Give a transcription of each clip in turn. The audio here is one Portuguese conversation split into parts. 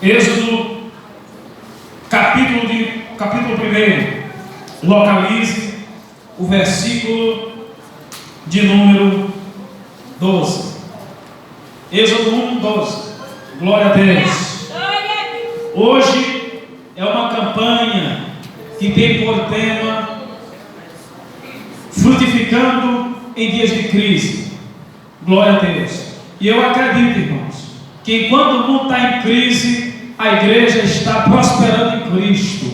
Êxodo, capítulo 1, localize o versículo de número 12. Êxodo 1, 12. Glória a Deus. Hoje é uma campanha que tem por tema frutificando em dias de crise. Glória a Deus. E eu acredito, irmãos, que enquanto o mundo está em crise, a igreja está prosperando em Cristo.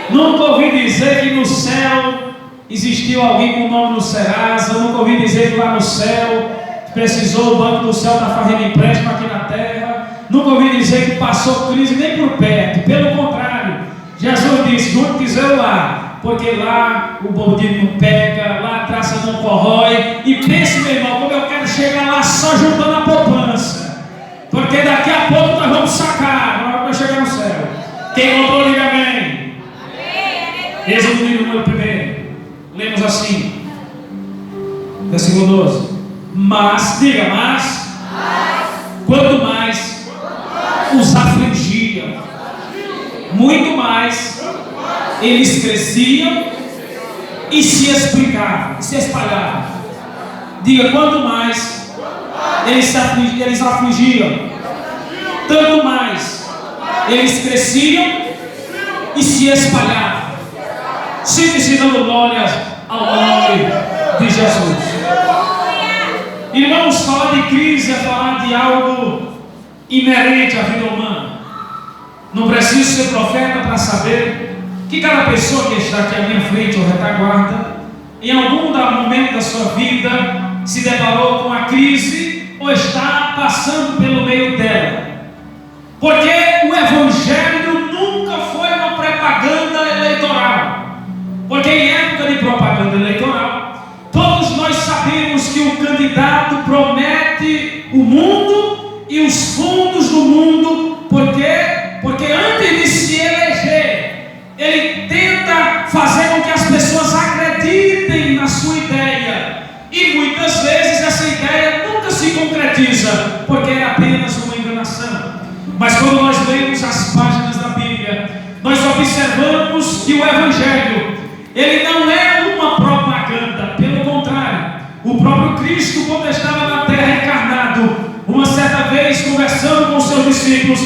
Nunca ouvi dizer que no céu existiu alguém com o nome no Serasa. Nunca ouvi dizer que lá no céu precisou o banco do céu estar fazendo empréstimo aqui na terra. Nunca ouvi dizer que passou crise nem por perto. Pelo contrário, Jesus disse: onde quiser lá, porque lá o bandido não pega, lá a traça não corrói. E pense, meu irmão, como eu quero chegar lá só juntando a poupança, porque daqui a pouco nós vamos sacar na hora que nós chegar no céu. Quem comprou, diga amém. Êxodo número 1, lemos assim, versículo 12. Mas, diga, mas quanto mais os afligia, muito mais eles cresciam e se explicavam, se espalhavam. Diga, quanto mais eles afligiam, tanto mais eles cresciam e se espalhavam. Sempre dando glórias ao nome de Jesus. Irmãos, falar de crise é falar de algo inerente à vida humana. Não preciso ser profeta para saber que cada pessoa que está aqui à minha frente ou retaguarda, em algum momento da sua vida, se deparou com a crise ou está passando pelo meio dela. Porque o Evangelho nunca foi uma propaganda eleitoral. Porque em época de propaganda eleitoral, todos nós sabemos que o candidato promete o mundo e os fundos do mundo. Por quê? Porque antes de se eleger, ele tenta fazer com que as pessoas acreditem na sua ideia. E muitas vezes essa ideia nunca se concretiza, porque é apenas uma enganação. Mas quando nós lemos as páginas da Bíblia, nós observamos que o Evangelho, ele não é uma propaganda. Pelo contrário, o próprio Cristo, quando estava na terra encarnado, uma certa vez conversando com os seus discípulos,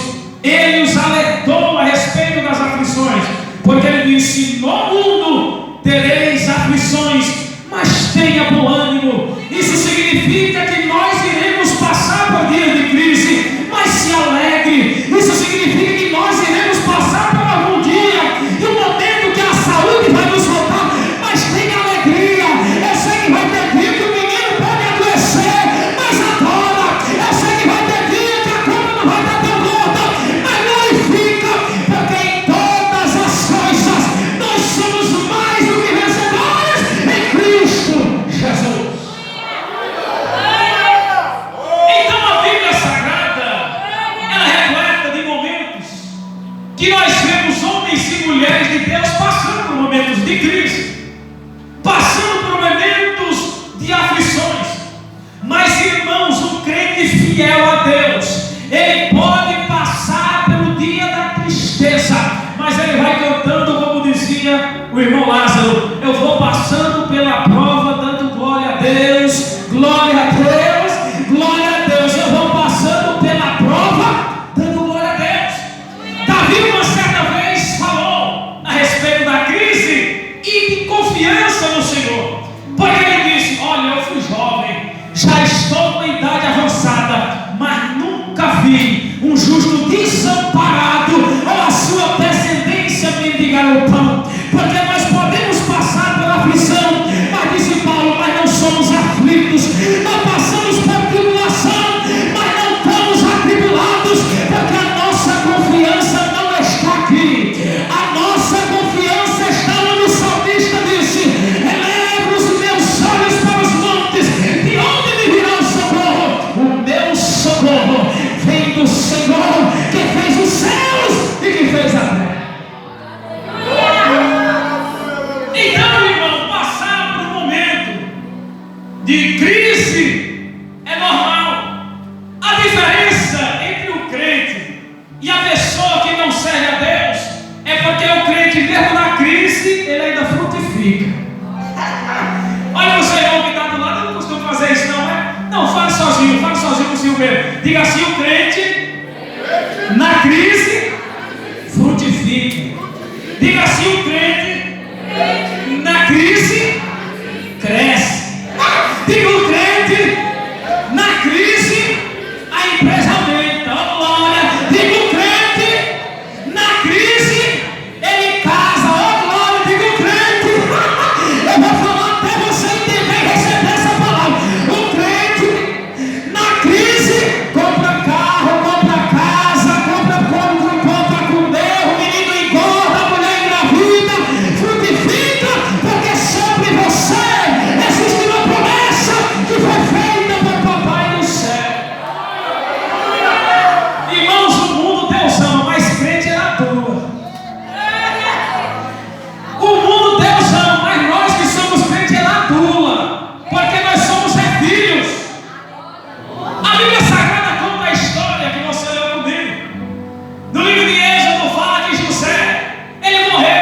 ele os alertou a respeito das aflições, porque ele disse: no mundo tereis aflições, mas tenha bom ânimo. Isso significa que nós iremos passar por dias de crise, mas se alegre. Isso significa que nós iremos passar por algum dia e um momento que a saúde vai nos voltar, mas tenha alegria. Eu sei que vai ter dia que o menino pode adoecer, mas adora. Eu sei que vai ter dia que a cama não vai estar tão gorda, mas glorifica, porque em todas as coisas nós somos mais do que vencedores em Cristo Jesus. Então a Bíblia Sagrada, ela é repleta de momentos que nós vemos homens e mulheres de Deus passando por momentos de crise, passando por momentos de aflições. Mas, irmãos, um crente fiel a Deus, ele pode passar pelo dia da tristeza, mas ele vai cantando, como dizia o irmão Lázaro: eu vou passando pela prova dando glória a Deus, glória a Deus, glória a Deus. Eu vou passando pela prova dando glória a Deus. Davi uma certa vez falou a respeito da crise e de confiança no Senhor, porque ele disse: olha, eu fui jovem, já estou com idade avançada, mas nunca vi um justo desamparado ou a sua descendência mendigar o pão. Porque nós podemos passar pela aflição, mas disse Paulo, mas não somos aflitos. Nós passamos por tribulação, mas não estamos atribulados, porque a nossa confiança não está aqui. A nossa confiança está onde o salmista disse: elevo os meus olhos para os montes, de onde me virá o socorro? O meu socorro vem do Senhor, que fez os céus e que fez a terra. Diga assim: o crente na crise frutifica. Diga assim: o crente na crise cresce. Diga: o crente na crise a empresa aumenta. Oh, glória. Diga: o crente na crise ele casa. Oh, glória. Diga: o crente. Eu vou falar até você entender e receber essa palavra. O crente na crise compra carro, compra casa, compra com Deus, o menino engorda, a mulher engravida, frutifica, porque sobre você existe uma promessa que foi feita por Papai do céu. Irmãos, o mundo Deus ama, mas crente é à toa. O mundo Deus ama, mas nós que somos crentes é à toa, porque nós somos filhos. A Bíblia Sagrada conta a história que você leu comigo. No livro de Êxodo fala que José, ele morreu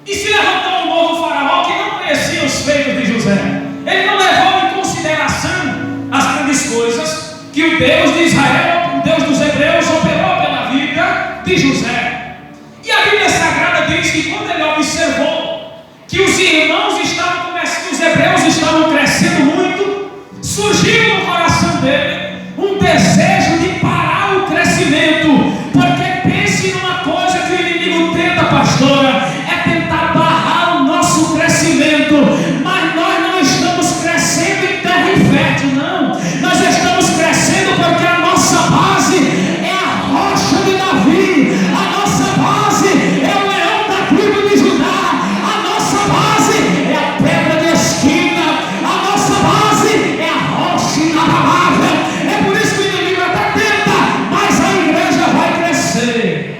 e se levantou um novo faraó que não conhecia os feitos de José. Ele não levou em consideração as grandes coisas que o Deus de Israel, o Deus dos hebreus, operou pela vida de José. E a Bíblia Sagrada diz que quando ele observou que os irmãos estavam começando, os hebreus estavam crescendo muito, surgiu no coração dele um desejo de parar o crescimento. Porque pense numa coisa que o inimigo tenta, pastora, é tentar barrar o nosso crescimento. Mas nós não estamos crescendo em terra infértil, não. Nós estamos crescendo porque a nossa base é a rocha de Davi. A nossa base é o leão da tribo de Judá. A nossa base é a pedra de esquina. A nossa base é a rocha inabalável. É por isso que o inimigo até tenta, mas a igreja vai crescer.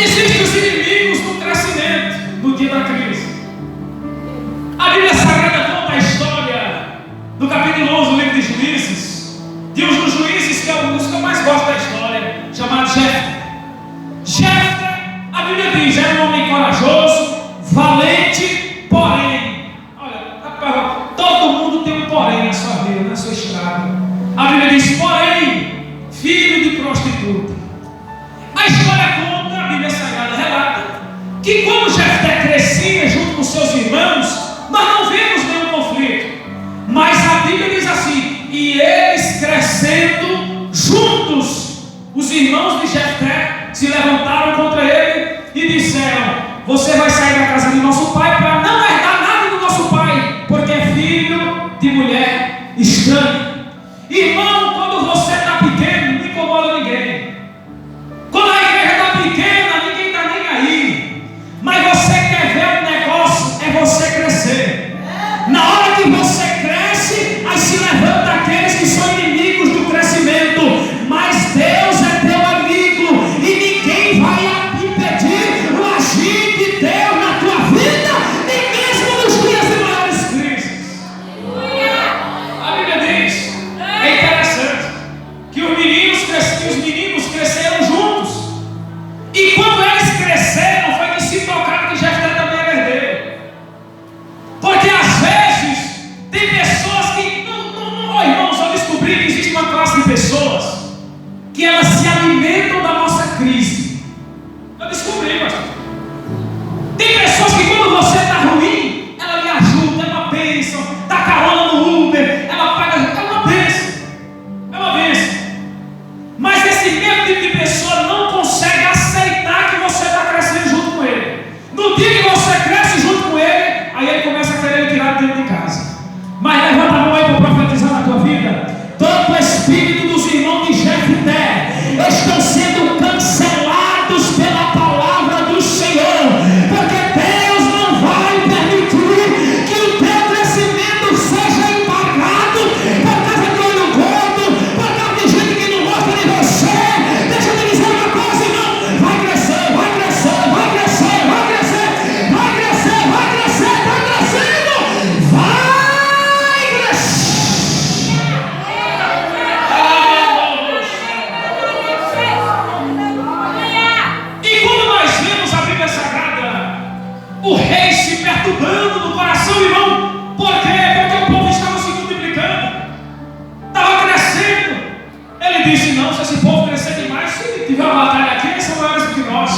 Existem os inimigos no crescimento, no dia da crise. A Bíblia Sagrada conta a história do capítulo 11 do livro de Juízes, de um dos juízes que é um dos que eu mais gosto da história, chamado Jefté. Jefté, a Bíblia diz, era um homem corajoso, valente, porém. Olha, todo mundo tem um porém na sua vida, na sua estrada. A Bíblia diz, porém, filho de prostituta. A história conta, a Bíblia Sagrada relata, que quando Jefté crescia junto com seus irmãos, nós não vemos nenhum conflito. Mas a Bíblia diz assim, e eles crescendo juntos, os irmãos de Jefté se levantaram contra ele e disseram: você vai sair da casa de nosso pai para não herdar nada do nosso pai, porque é filho de mulher estranha. Irmão, quando você está pequeno, não incomoda ninguém. Quando a igreja está pequena, ninguém está nem aí. Mas você quer ver um negócio, é você crescer. Na hora que você cresce, aí se levanta aqueles que são inimigos do crescimento. Mas Deus é teu amigo e ninguém vai impedir o agir de Deus na tua vida, nem mesmo nos dias de maiores crises. A Bíblia diz, é interessante, que os meninos cresceram juntos. E quando eles cresceram, foi que se tocaram que Jefté também era herdeiro. Porque às vezes tem pessoas que oh, irmãos, eu descobri que existe uma classe de pessoas que elas se alimentam da nossa crise. Eu descobri, pastor. Tem pessoas que quando você está ruim, ela lhe ajuda, é uma bênção, dá carona no Uber, ela paga, é uma bênção. É uma bênção. Mas esse mesmo tipo de pessoa não consegue aceitar que você está crescendo junto com ele. No dia que você cresce junto com ele, aí ele começa a querer tirar dentro de casa. Mas levanta a mão aí para profetizar na tua vida. Todo o espírito dos irmãos de Jefté estão sendo cancelados pela palavra do Senhor, porque Deus não vai permitir que o teu crescimento seja embargado por causa de olho gordo, por causa de gente que não gosta de você. Deixa eu te dizer uma coisa, irmão. Vai crescer, vai crescer, vai crescer, vai crescer, vai crescer, vai crescer, está crescendo, vai crescer. ele disse: não, se esse povo crescer demais, se tiver uma batalha aqui, eles são maiores do que nós.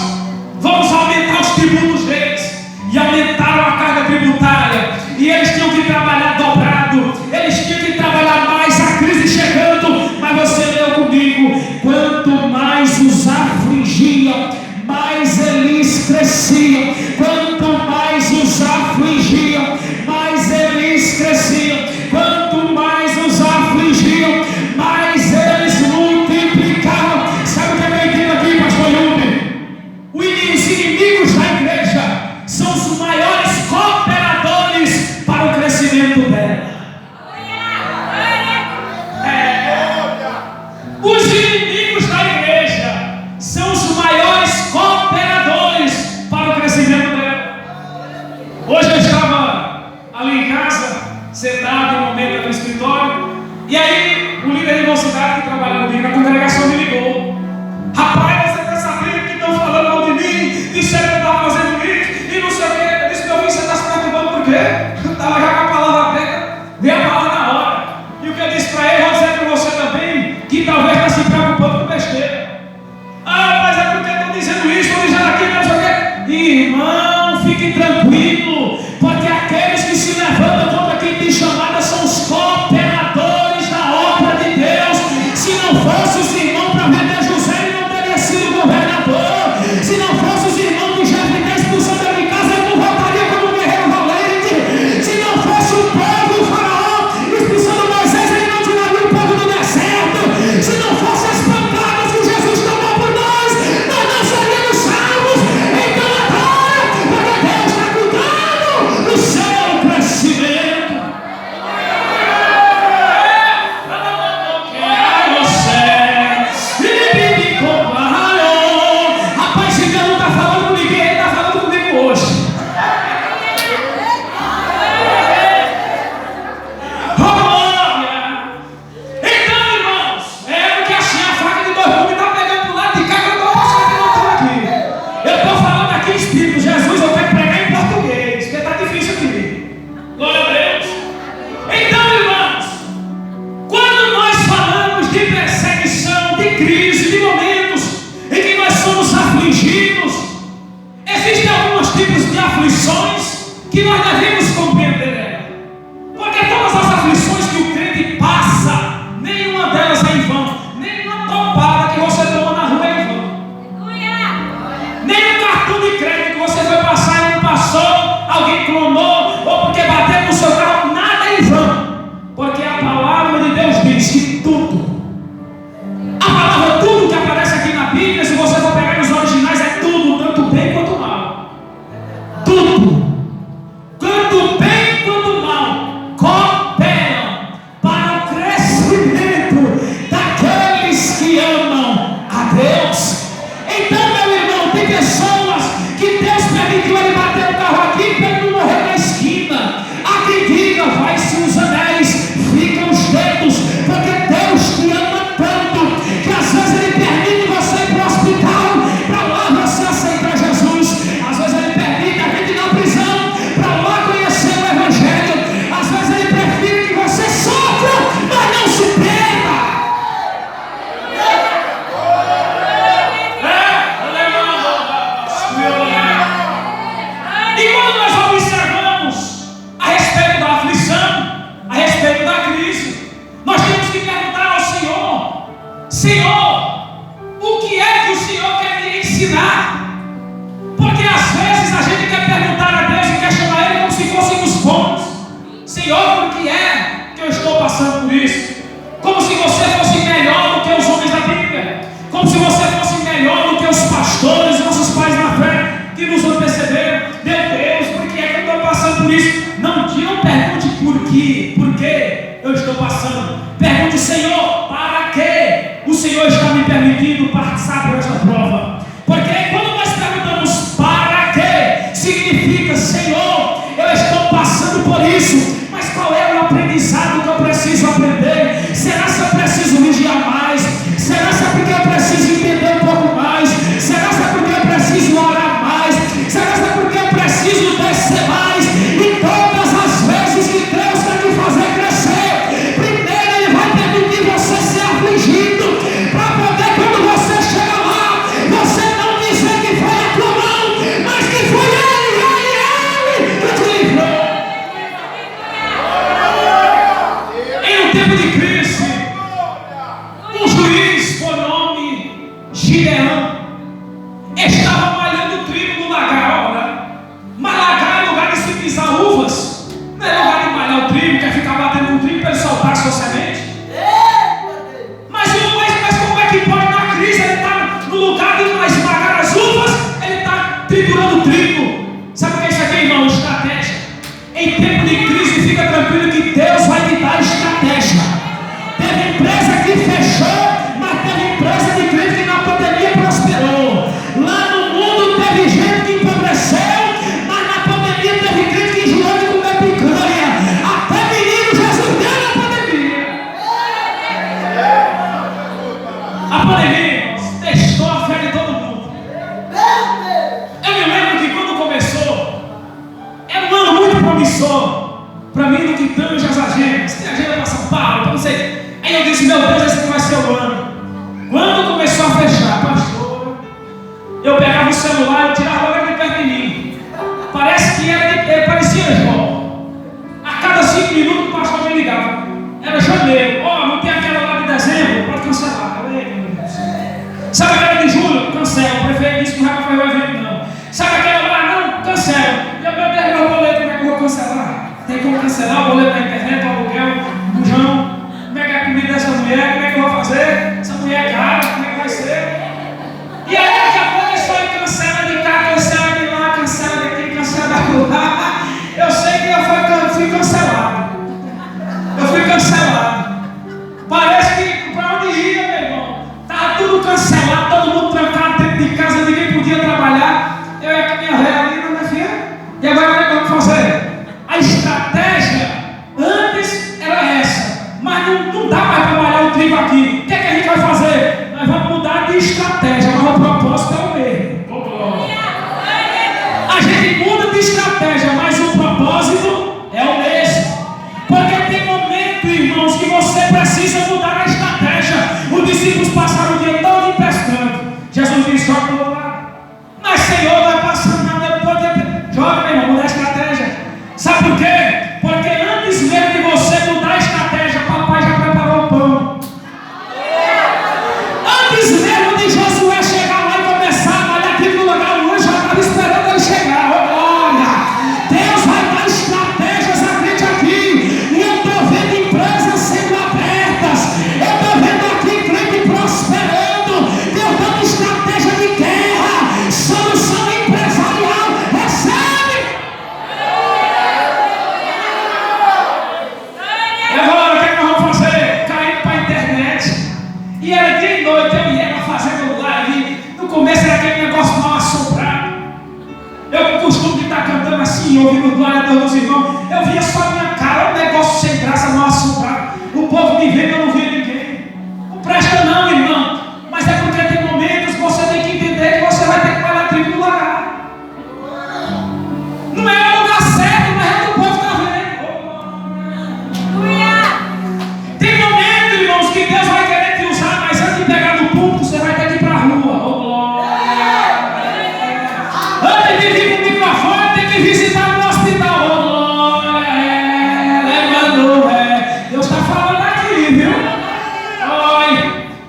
Vamos aumentar os tributos deles. E aumentaram a carga tributária. E eles tinham que trabalhar dobrado. Eles tinham que trabalhar mais, a crise chegando. Mas você leu comigo: quanto mais os afligia, mais eles cresciam. Quanto mais os afligia, mais eles cresciam. Quanto mais os afligiam, mais eles multiplicavam. Sabe o que eu entendo aqui, pastor Yuri? Os inimigos da igreja são os maiores cooperadores para o crescimento dela. Os inimigos da igreja são os maiores cooperadores para o crescimento dela. Hoje eu estava ali em casa, sentado no momento do escritório, e aí o líder de mocidade que trabalha comigo na congregação me ligou: rapaz, você está sabendo que estão falando mal de mim, disseram que eu estava fazendo isso e não sei o que. Eu disse: meu filho, você está se preocupando por quê? Eu estava já com a palavra aberta, veio a palavra na hora. E o que eu disse para ele, vou dizer para você também, que talvez está se preocupando com besteira. Ah, mas é porque estão dizendo isso, estão dizendo aquilo, não sei o que. Irmão, fique tranquilo, porque aqueles que se levantam contra quem tem chamada são os cooperadores da obra de Deus. Se não fosse os irmãos para vender José, ele não teria sido governador. Se não fosse os irmãos de Jefté expulsando ele de casa, ele não voltaria como um guerreiro valente. Se não fosse o povo, o faraó expulsando Moisés, ele não tiraria o povo do deserto. Se não fosse as pancadas que Jesus tomou por nós não seríamos salvos. Então agora, porque Deus está cuidando do seu crescimento. Rapaz, se Deus não está falando com ninguém, ele está falando comigo hoje. Então, irmãos, porque assim a faca de dois gumes está pegando do lado de cá, que eu estou passando aqui. Eu estou falando aqui em espírito. Jesus, eu quero pregar em português, porque está difícil aqui. Glória a Deus. Então, irmãos, quando nós falamos de perseguição, de crise, de momentos em que nós somos afligidos, existem alguns tipos de aflições que nós devemos compreender. Porque todas as aflições que o crente passa, nenhuma delas é em vão. Nenhuma topada que você toma na rua é em vão. Nenhum cartão de crédito que você foi passar e não passou, alguém clonou, ou porque bateu no seu carro, nada é em vão. Porque a palavra de Deus diz que tudo, a palavra tudo que aparece aqui na Bíblia, se você for pegar nos originais, é tudo, tanto bem quanto mal. Tudo, tanto bem quanto mal, cooperam para o crescimento daqueles que amam a Deus. Então, meu irmão, tem pessoas que Deus permitiu ele bater o carro aqui para ele não morrer na esquina. Há quem diga: vai-se os anéis, ficam os dedos, porque Deus te ama tanto que às vezes ele permite você ir para o hospital para lá você aceitar Jesus. Às vezes ele permite a gente ir na prisão para lá conhecer o Evangelho. Às vezes ele prefere que você sofra, mas não se perda. E quando nós observamos a respeito da aflição, a respeito da crise, nós temos que perguntar ao Senhor: Senhor, o que é que o Senhor quer me ensinar? Porque às vezes a gente quer perguntar a Deus e quer chamar Ele como se fôssemos bons. Senhor, por que é que eu estou passando por isso? Como se você fosse melhor do que os homens da Bíblia, como se você fosse melhor do que os pastores, nossos pais na fé que nos antecederam. Meu Deus, por que é que eu estou passando por isso? Não pergunte por que eu estou passando. Pergunte: Senhor, para que o Senhor está me permitindo passar por essa prova? Porque quando nós perguntamos para que, significa: Senhor, eu estou passando por isso, mas qual é o aprendizado que eu preciso aprender? Será que eu preciso vigiar mais? Será que é porque eu preciso entender um pouco mais? Será que é porque eu preciso orar mais? Será que é porque eu preciso descer mais? E todas as vezes que Deus quer me fazer crescer, primeiro Ele vai permitir você Gideão estava malhando trigo no lagar, ora. Mas lagar é lugar de se pisar uvas, não é lugar de malhar o trigo, quer ficar batendo no trigo para ele soltar a sua semente. Mas como é que pode na crise ele está no lugar de mais esmagar as uvas, ele está triturando o trigo? Sabe o que é isso aqui, irmão? Estratégia. Em tempo de crise, fica tranquilo que Deus vai te dar estratégia. Teve empresa que fechou, mas teve empresa de crente que na pandemia prosperou. Lá no mundo teve gente que empobreceu, mas na pandemia teve crente que enjoou de comer picanha. Até menino Jesus deu na pandemia. A pandemia testou a fé de todo mundo. Eu me lembro que quando começou, era um ano muito promissor para mim no Quitão e as agendas. Tem agenda para São Paulo, para não sei. Aí eu disse, meu Deus, esse vai ser o ano. Quando começou a fechar, pastor, eu pegava o celular e tirava logo de perto de mim. Parece que parecia João. A cada 5 minutos o pastor me ligava. Era janeiro. Não tem aquela lá de dezembro? Pode cancelar. Sabe aquela de julho? Cancela. O prefeito disse que não vai fazer o evento, não. Sabe aquela lá? Não, cancela. E eu, meu Deus, meu boleto, como é que eu vou cancelar? Tem como cancelar o boleto na internet, o aluguel, o bujão. Como é que é a comida dessa mulher? Como é que eu vou fazer? Essa mulher é cara, como é que vai ser? E aí daqui a pouco isso aí cancela de cá, cancela de lá, cancela daqui, cancela da lá. Eu sei que eu fui cancelado. Eu fui cancelado. Parece que para onde ia, meu irmão? Estava tudo cancelado, todo mundo trancado dentro de casa, ninguém podia trabalhar. Eu ia com a minha velha ali, minha filha. E agora o que é que vamos fazer? A estratégia antes era essa, mas não dá mais para malhar o trigo aqui. O que é que a gente vai fazer? Nós vamos mudar de estratégia, mas o propósito é o mesmo. A gente muda de estratégia, mas o propósito é o mesmo. Porque tem momento, irmãos, que você precisa mudar a estratégia. Os discípulos passaram o dia todo emprestando. Jesus disse, joga do outro lado. Mas Senhor, vai passando nada, joga, meu irmão, muda a estratégia. Sabe por quê? Porque antes mesmo de você mudar a estratégia, papai já preparou o pão. Antes mesmo de Josué chegar lá e começar a malhar aqui no lugar, o anjo já estava esperando ele chegar. Olha, Deus vai dar estratégias à frente aqui. E eu estou vendo empresas sendo abertas. Eu estou vendo aqui crente prosperando. Deus dando estratégia de guerra, solução empresarial. Recebe! E agora o que é que nós vamos fazer? Cair para a internet. E era dia e noite, eu ia fazendo live. No começo era aquele negócio mal assombrado. Eu com o costume de estar cantando assim, ouvindo glória a Deus dos irmãos. Eu via só a minha cara, um negócio sem graça, mal assombrado. O povo me vendo, eu não via ninguém. Não presta não, irmão. Mas é porque tem momentos que você tem que entender que você vai ter que malhar trigo no lagar. Não é o lugar certo, mas é o que o povo está vendo. Tem momentos, irmãos, que Deus vai querer te usar, mas antes de pegar no púlpito, você vai ter que ir para a rua. Antes de vir com o microfone, tem que visitar no hospital. Deus está falando aqui, viu?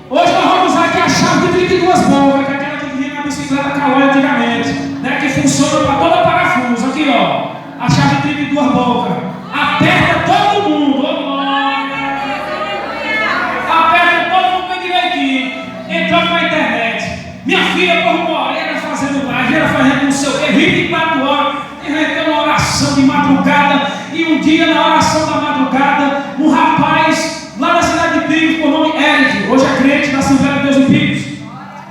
Hoje nós vamos usar aqui a chave de 32 bocas, que é aquela que vinha na bicicleta calói antigamente, né? Que funciona para todo parafuso. Aqui, ó, a chave de 32 bocas. Aperta todo mundo. Aperta todo mundo bem direitinho. Entrando na internet. Minha filha por uma hora era fazendo live, era fazendo não sei o que, 24 horas. E vai ter uma oração de madrugada. E um dia, na oração da madrugada, um rapaz lá da cidade de Picos, por nome Eric, hoje é crente da Assembleia de Deus em Picos,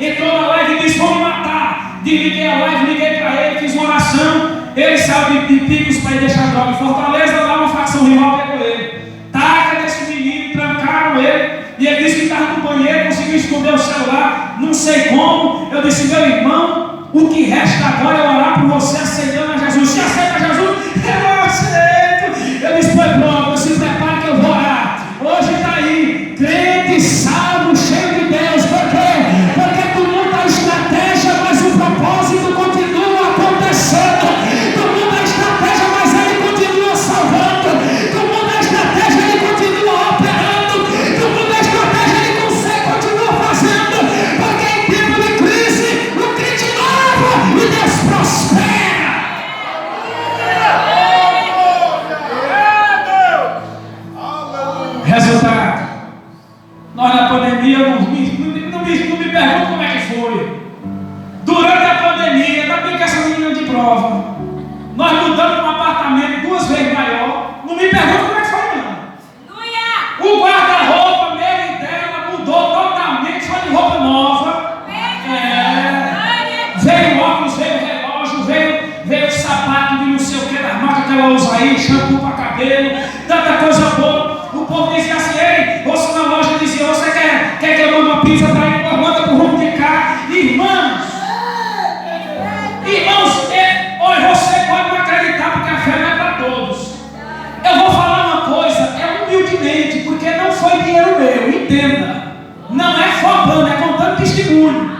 entrou na live e disse: vou me matar. Desliguei a live, liguei para ele, fiz uma oração. Ele saiu de Picos para ir deixar droga em Fortaleza, lá uma facção rival pegou ele. Taca nesse menino, trancaram ele. E ele disse que estava no banheiro, conseguiu esconder o celular, não sei como. Eu disse: meu irmão, o que resta agora é orar por você, aceitando a Jesus. Se aceita Jesus, eu aceito. Eu disse: foi pronto, se prepare que eu vou orar. Hoje está aí, crente, salvo, cheio de Deus. Por quê? Porque tu muda a estratégia, mas o propósito continua acontecendo. Tu muda a estratégia, mas ele continua salvando. Tu muda a estratégia, ele continua operando. Tu muda a estratégia, ele consegue, continua fazendo. Porque em tempo pandemia, não me pergunte como é que foi. Durante a pandemia, ainda bem que essa menina de prova, nós mudamos um apartamento 2 vezes maior. Não me pergunte como é que foi, não. O guarda-roupa meu e dela mudou totalmente, foi de roupa nova. Veio óculos, veio relógio, veio sapato de não sei o que, da marca que ela usa aí, shampoo para cabelo, tanta coisa boa. O povo dizia assim: ei, você na loja dizia, você quer que eu mande uma pizza para ir, manda para o rumo de cá. Irmãos, olha, você pode não acreditar porque a fé não é para todos. Eu vou falar uma coisa, é humildemente, porque não foi dinheiro meu, entenda. Não é fobando, é contando testemunho.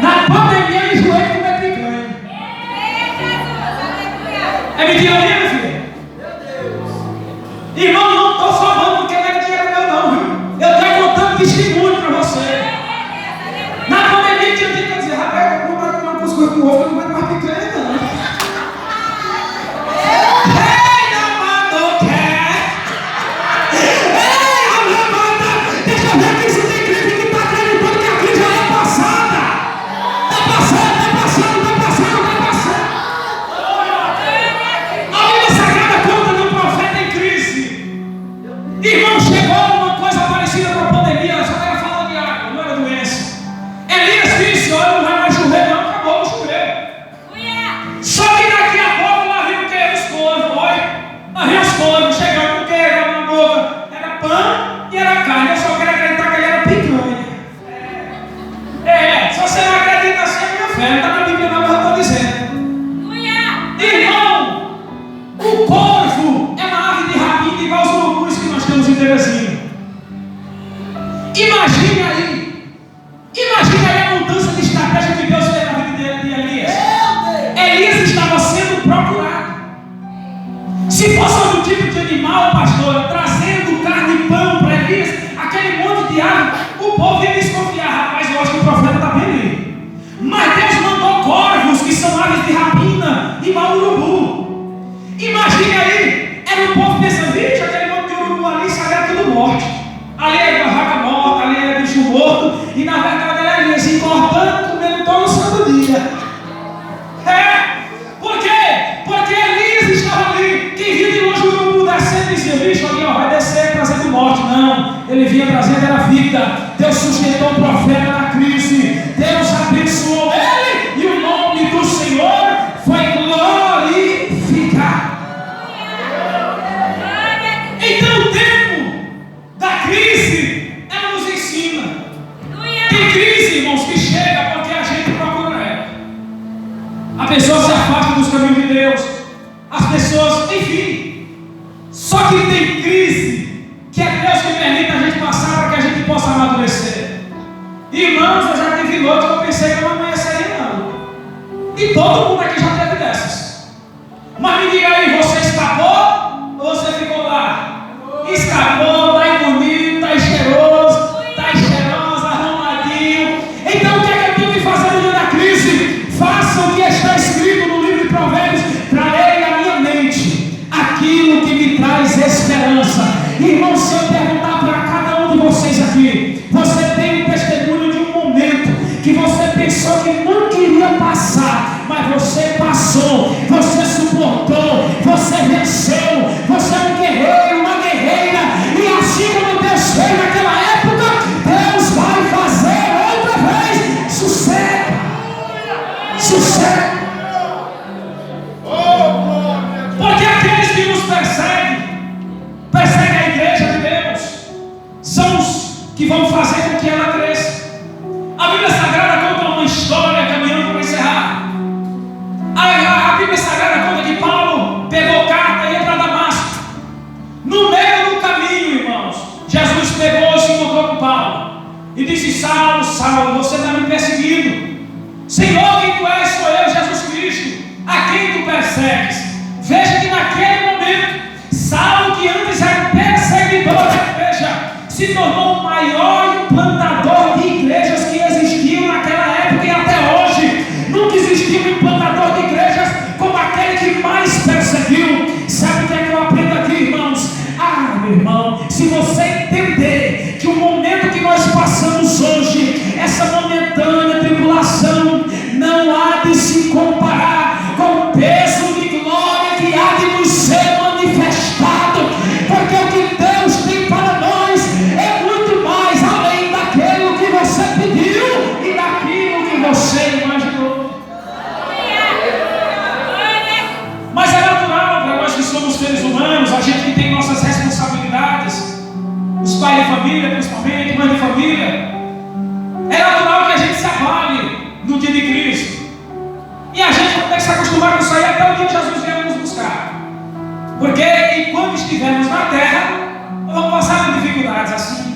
Na pandemia eu enjoei como é picanha. É mentira minha, meu filho? Irmão, não estou falando porque não é dinheiro meu não, viu? Eu estou contando testemunho para você. Na pandemia tinha gente que dizia: rapaz, eu vou comprar uma cuscuz com ovo, eu não vou mais picanha não. Ei, não mandou quer. Ei, amada, deixa eu ver aqui se tem crente que está acreditando que a crise já é passada. Está passando. A Bíblia Sagrada conta de um profeta em crise. Irmão, chegou uma coisa parecida com a pandemia, só era falta de água, não era doença. Elias disse: olha, não vai mais chover, não, acabou o chover. Só que daqui a pouco lá viu o que? Os corvos, olha. Lá viu os corvos, chegando com o que? Era na boca. Era pão e era carne. Eu só quero acreditar que ele era picanha. Se você não acredita assim, é minha fé. Não está na Bíblia não, mas eu estou dizendo. Irmão, o corvo é uma ave de rapina igual os urubus que nós temos em Teresina. Imagine aí a mudança de estratégia que Deus fez na vida de Elias. Elias estava sendo procurado. Se fosse algum tipo de animal, pastor, trazendo carne e pão para Elias, aquele monte de ave, o povo ia desconfiar: rapaz, eu acho que o profeta está bem ali. Mas Deus mandou corvos, que são aves de rapina, igual urubu. Imagine aí, era o povo pensando: vixe, aquele monte de urubu ali, sai tudo morte. Ali é barraca morta, ali é bicho morto, e na verdade era Elias se cortando, comendo todo santo dia. Por quê? Porque Elias estava ali. Quem via de longe o urubu descendo e dizia: bicho, ali ó, vai descer trazendo morte. Não, ele vinha trazendo era vida. Deus sustentou o profeta na crise. Deus abençoou ele e o nome do Senhor foi glorificado. Então o tempo da crise, ela nos ensina. Tem crise, irmãos, que chega porque a gente procura ela. A pessoa se afasta dos caminhos de Deus. As pessoas, enfim. Só que tem crise que é Deus que permite a gente passar para que a gente possa amadurecer. Irmãos, eu já tive noite que eu pensei que eu não conheceria não. E todo mundo aqui já teve dessas. Mas me diga aí, você escapou ou você ficou lá? Escapou, está bonito, está cheiroso, está cheirosa, arrumadinho. Então o que é que eu tenho que fazer no dia da crise? Faça o que está escrito no livro de Provérbios. Trarei à minha mente aquilo que me traz esperança. Irmão, se eu perguntar para cada um de vocês aqui, você tem um testemunho de um momento que você pensou que nunca iria passar, mas você passou, você suportou, você venceu, você é um guerreiro, uma guerreira, e assim como Deus fez naquela época, Deus vai fazer outra vez. Sucesso. Porque aqueles que nos perseguem a igreja de Deus, são os que vão fazer com que ela cresça. A Bíblia Sagrada conta uma história, caminhando para encerrar. A Bíblia Sagrada conta que Paulo pegou carta e ia para Damasco. No meio do caminho, irmãos, Jesus pegou e se encontrou com Paulo e disse: Saulo, Saulo, você está me perseguindo. Senhor, quem tu és? Sou eu, Jesus Cristo. A quem tu persegues? Veja que naquele momento, Saulo, que antes era perseguidor da igreja, se tornou o maior implantador de igrejas que existiam naquela época e até hoje. Nunca existiu um implantador de igrejas como aquele que mais perseguiu. Sabe o que é que eu aprendo aqui, irmãos? Meu irmão, se você entender que o família, principalmente, mãe de família, é natural que a gente se abale no dia de Cristo. E a gente vai ter que se acostumar com isso aí até o dia que Jesus vier nos buscar. Porque enquanto estivermos na terra, nós vamos passar por dificuldades assim.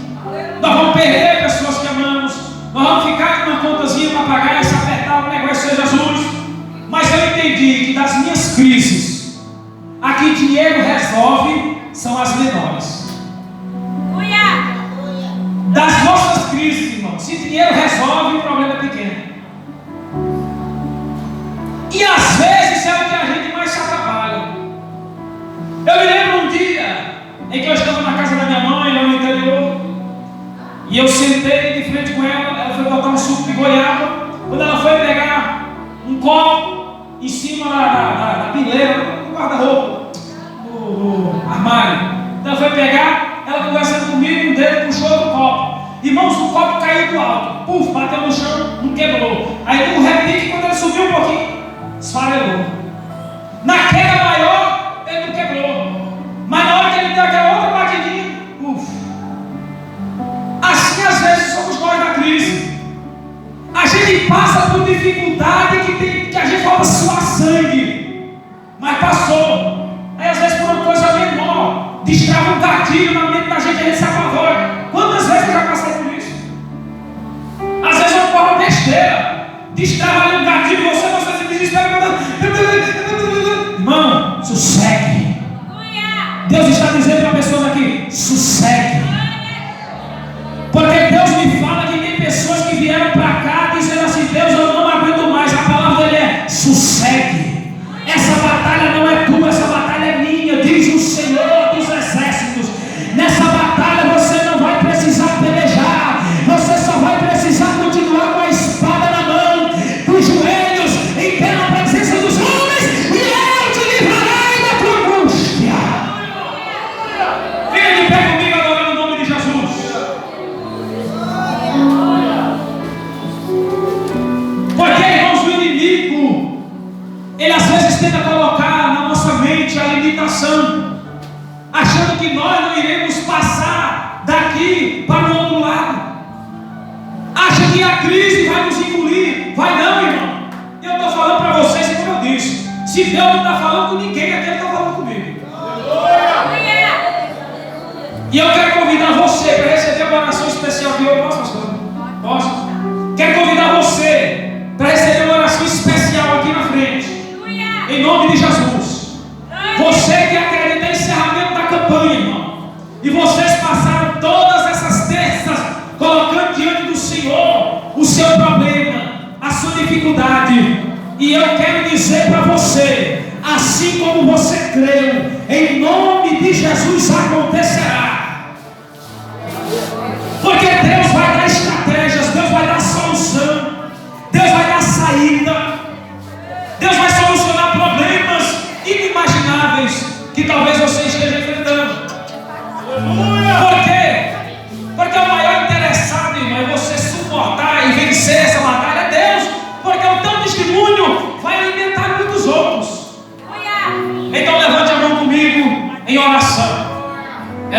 Nós vamos perder pessoas que amamos. Nós vamos ficar com uma contazinha para pagar e se apertar o negócio de Jesus. Mas eu entendi que das minhas crises, a que dinheiro resolve são as menores. Das nossas crises, irmão, se dinheiro resolve, o problema é pequeno. E às vezes é o que a gente mais se atrapalha. Eu me lembro um dia em que eu estava na casa da minha mãe, lá no interior, e eu sentei de frente com ela. Ela foi botar um suco de goiaba. Quando ela foi pegar um copo em cima da pileira, no guarda-roupa, no armário, então ela foi pegar, ela conversando comigo, um dedo puxou do copo. Irmãos, o copo caiu do alto, puf, bateu no chão, não quebrou. Aí no repique, quando ele subiu um pouquinho, esfarelou. Na queda maior, ele não quebrou. Mas na hora que ele deu aquela outra batidinha, puf. Assim às vezes somos nós na crise. A gente passa por dificuldade que a gente fala suar sangue, mas passou. Aí às vezes por uma coisa menor, destrava um gatilho na mente da gente, a gente se apavora. Quantas vezes eu já passei por isso? Às vezes eu falo besteira, destrava ali um gatilho e você se desespera. Irmão, sossegue. Deus está dizendo para pessoas aqui: sossegue. Porque Deus me fala que tem pessoas que vieram para cá dizendo assim: Deus, eu não aguento mais. A palavra dele é: sossegue. Essa batalha não é tua, essa batalha é minha, diz o Senhor dos Exércitos. Nessa batalha você não vai precisar pelejar, você só vai precisar continuar com a espada na mão, dos joelhos, em pé na presença dos homens, e eu te livrarei da tua angústia. Fica de pé comigo agora no nome de Jesus. Porque, irmãos, o inimigo, ele às vezes tenta colocar na nossa mente a limitação, achando que nós não iremos passar daqui para o outro lado. Acha que a crise vai nos engolir. Vai não, irmão. Eu estou falando para vocês, como eu disse, se Deus não está falando com ninguém, aqui Ele está falando comigo. E eu quero convidar você para receber uma oração especial aqui. Eu posso, pastor? Posso? Quero convidar você para receber uma oração especial aqui na frente, em nome de Jesus. Você que acredita em encerramento da campanha, irmão, e vocês passaram todas essas terças colocando diante do Senhor o seu problema, a sua dificuldade, e eu quero dizer para você, assim como você creu, em nome de Jesus, agora